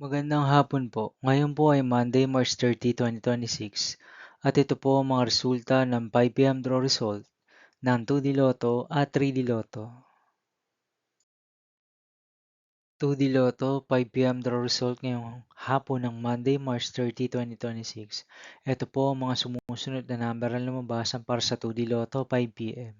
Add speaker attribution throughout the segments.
Speaker 1: Magandang hapon po. Ngayon po ay Monday, March 30, 2026 at ito po ang mga resulta ng 5 PM draw result ng 2D Lotto at 3D Lotto. 2D Lotto 5 PM draw result ngayong hapon ng Monday, March 30, 2026. Ito po ang mga sumusunod na number na lumabasan para sa 2D Lotto 5 PM.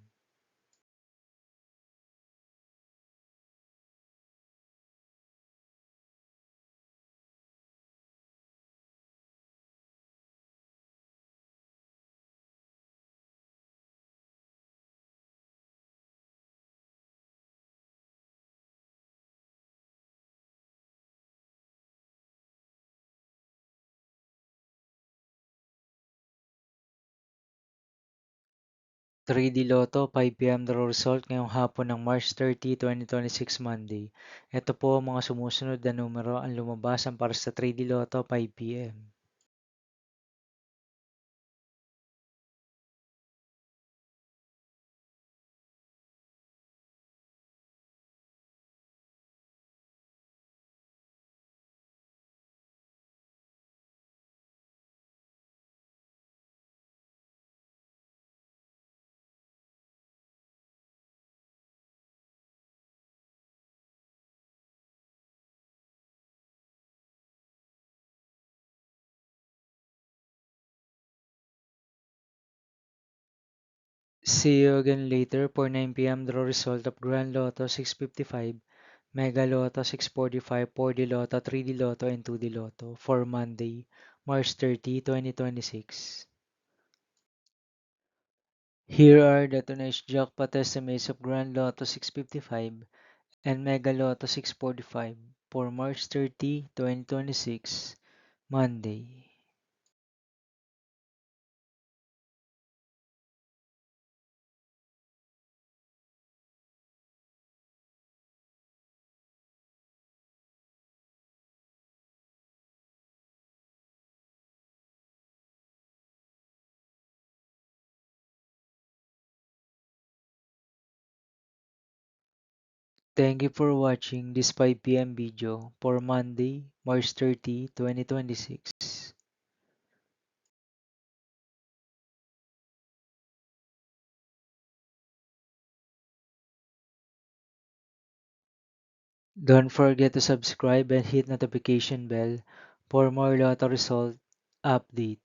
Speaker 1: 3D Lotto 5 PM draw result ngayong hapon ng March 30, 2026 Monday. Ito po ang mga sumusunod na numero ang lumabasan para sa 3D Lotto 5 PM. See you again later for 9 PM draw result of Grand Lotto 655, Mega Lotto 645, 4D Lotto, 3D Lotto, and 2D Lotto for Monday, March 30, 2026. Here are the tonight's jackpot estimates of Grand Lotto 655 and Mega Lotto 645 for March 30, 2026, Monday. Thank you for watching this 5 PM video for Monday, March 30, 2026. Don't forget to subscribe and hit notification bell for more lotto result update.